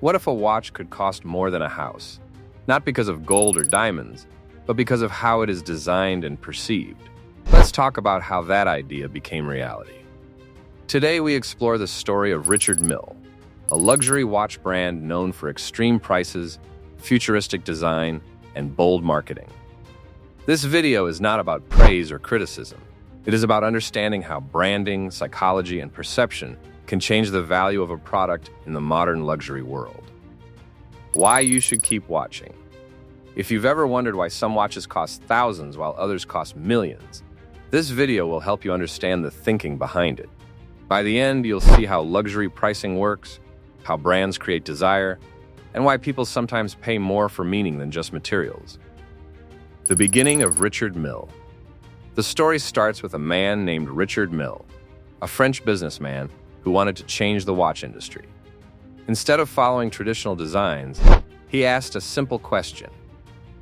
What if a watch could cost more than a house? Not because of gold or diamonds, but because of how it is designed and perceived. Let's talk about how that idea became reality. Today we explore the story of Richard Mille, a luxury watch brand known for extreme prices, futuristic design, and bold marketing. This video is not about praise or criticism. It is about understanding how branding, psychology, and perception can change the value of a product in the modern luxury world. Why you should keep watching. If you've ever wondered why some watches cost thousands while others cost millions, this video will help you understand the thinking behind it. By the end, you'll see how luxury pricing works, how brands create desire, and why people sometimes pay more for meaning than just materials. The beginning of Richard Mille. The story starts with a man named Richard Mille, a French businessman who wanted to change the watch industry. Instead of following traditional designs, he asked a simple question.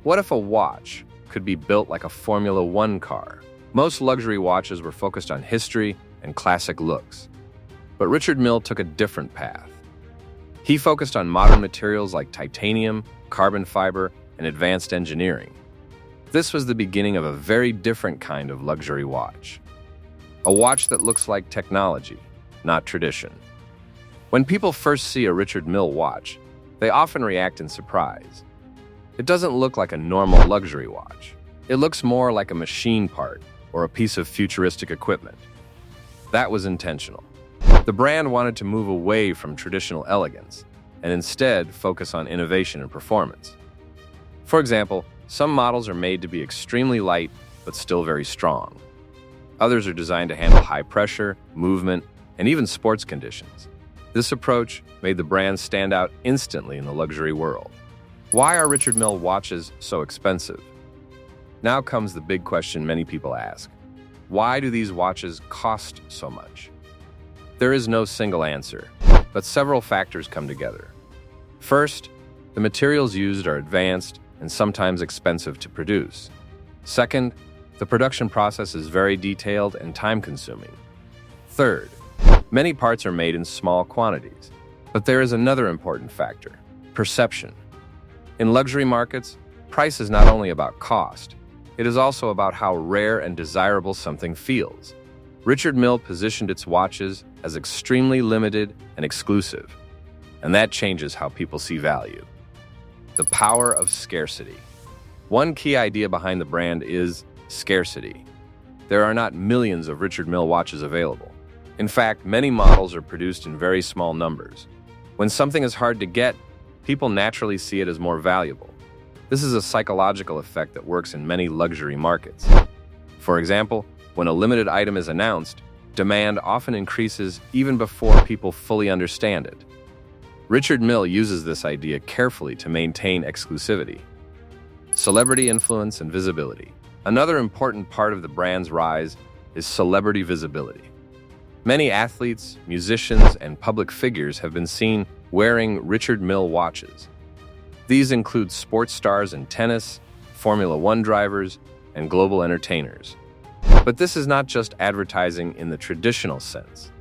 What if a watch could be built like a Formula One car? Most luxury watches were focused on history and classic looks. But Richard Mille took a different path. He focused on modern materials like titanium, carbon fiber, and advanced engineering. This was the beginning of a very different kind of luxury watch. A watch that looks like technology, not tradition. When people first see a Richard Mille watch, they often react in surprise. It doesn't look like a normal luxury watch. It looks more like a machine part or a piece of futuristic equipment. That was intentional. The brand wanted to move away from traditional elegance and instead focus on innovation and performance. For example, some models are made to be extremely light but still very strong. Others are designed to handle high pressure, movement, and even sports conditions. This approach made the brand stand out instantly in the luxury world. Why are Richard Mille watches so expensive? Now comes the big question many people ask. Why do these watches cost so much? There is no single answer, but several factors come together. First, the materials used are advanced and sometimes expensive to produce. Second, the production process is very detailed and time-consuming. Third, many parts are made in small quantities. But there is another important factor: perception. In luxury markets, price is not only about cost, it is also about how rare and desirable something feels. Richard Mille positioned its watches as extremely limited and exclusive, and that changes how people see value. The power of scarcity. One key idea behind the brand is scarcity. There are not millions of Richard Mille watches available. In fact, many models are produced in very small numbers. When something is hard to get, people naturally see it as more valuable. This is a psychological effect that works in many luxury markets. For example, when a limited item is announced, demand often increases even before people fully understand it. Richard Mille uses this idea carefully to maintain exclusivity. Celebrity influence and visibility. Another important part of the brand's rise is celebrity visibility. Many athletes, musicians, and public figures have been seen wearing Richard Mille watches. These include sports stars in tennis, Formula One drivers, and global entertainers. But this is not just advertising in the traditional sense.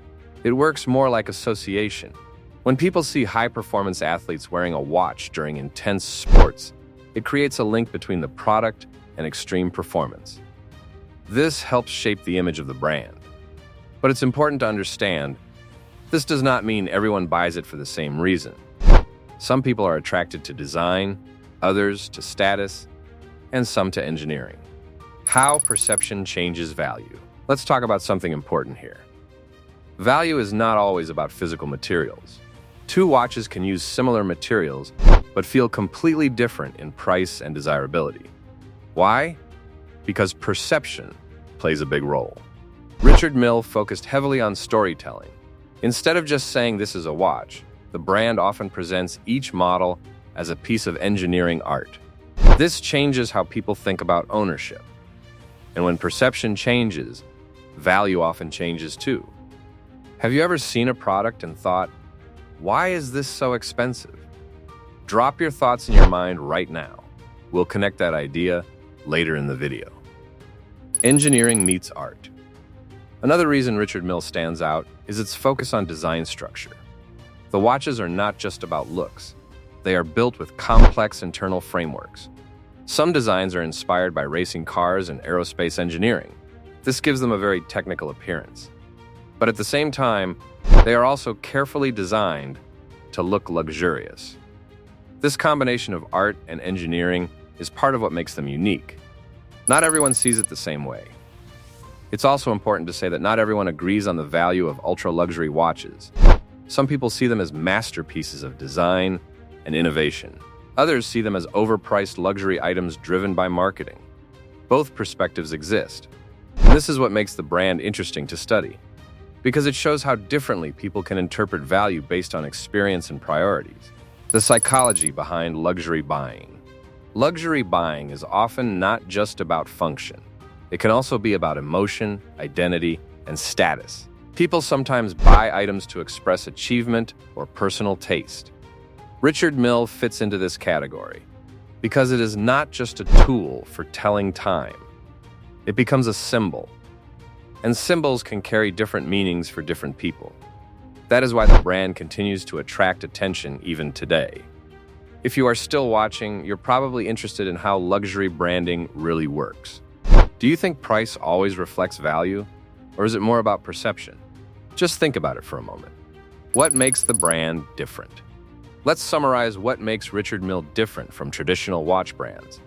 It works more like association. When people see high-performance athletes wearing a watch during intense sports, it creates a link between the product and extreme performance. This helps shape the image of the brand. But it's important to understand, this does not mean everyone buys it for the same reason. Some people are attracted to design, others to status, and some to engineering. How perception changes value. Let's talk about something important here. Value is not always about physical materials. Two watches can use similar materials, but feel completely different in price and desirability. Why? Because perception plays a big role. Richard Mille focused heavily on storytelling. Instead of just saying this is a watch, the brand often presents each model as a piece of engineering art. This changes how people think about ownership. And when perception changes, value often changes too. Have you ever seen a product and thought, why is this so expensive? Drop your thoughts in your mind right now. We'll connect that idea later in the video. Engineering meets art. Another reason Richard Mille stands out is its focus on design structure. The watches are not just about looks. They are built with complex internal frameworks. Some designs are inspired by racing cars and aerospace engineering. This gives them a very technical appearance. But at the same time, they are also carefully designed to look luxurious. This combination of art and engineering is part of what makes them unique. Not everyone sees it the same way. It's also important to say that not everyone agrees on the value of ultra-luxury watches. Some people see them as masterpieces of design and innovation. Others see them as overpriced luxury items driven by marketing. Both perspectives exist. And this is what makes the brand interesting to study, because it shows how differently people can interpret value based on experience and priorities. The psychology behind luxury buying. Luxury buying is often not just about function. It can also be about emotion, identity, and status. People sometimes buy items to express achievement or personal taste. Richard Mille fits into this category because it is not just a tool for telling time. It becomes a symbol, and symbols can carry different meanings for different people. That is why the brand continues to attract attention even today. If you are still watching, you're probably interested in how luxury branding really works. Do you think price always reflects value, or is it more about perception? Just think about it for a moment. What makes the brand different? Let's summarize what makes Richard Mille different from traditional watch brands.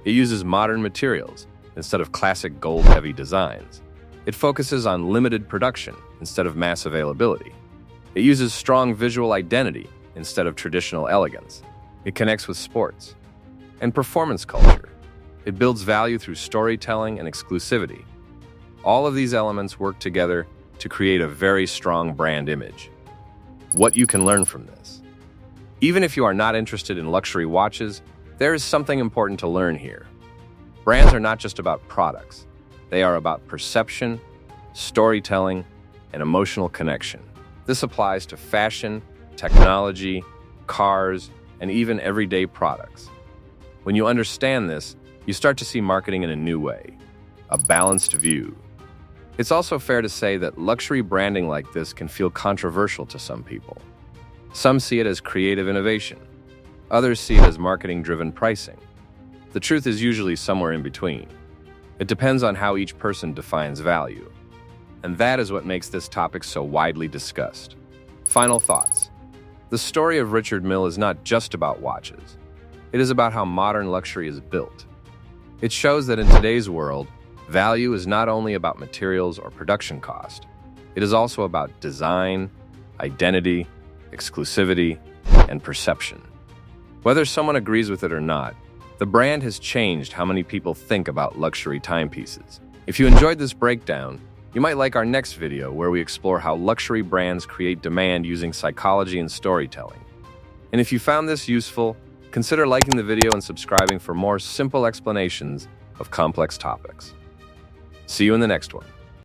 It uses modern materials instead of classic gold-heavy designs. It focuses on limited production instead of mass availability. It uses strong visual identity instead of traditional elegance. It connects with sports and performance culture. It builds value through storytelling and exclusivity. All of these elements work together to create a very strong brand image. What you can learn from this. Even if you are not interested in luxury watches, there is something important to learn here. Brands are not just about products. They are about perception, storytelling, and emotional connection. This applies to fashion, technology, cars, and even everyday products. When you understand this, you start to see marketing in a new way, a balanced view. It's also fair to say that luxury branding like this can feel controversial to some people. Some see it as creative innovation. Others see it as marketing-driven pricing. The truth is usually somewhere in between. It depends on how each person defines value. And that is what makes this topic so widely discussed. Final thoughts. The story of Richard Mille is not just about watches. It is about how modern luxury is built. It shows that in today's world, value is not only about materials or production cost. It is also about design, identity, exclusivity, and perception. Whether someone agrees with it or not, the brand has changed how many people think about luxury timepieces. If you enjoyed this breakdown, you might like our next video where we explore how luxury brands create demand using psychology and storytelling. And if you found this useful, consider liking the video and subscribing for more simple explanations of complex topics. See you in the next one.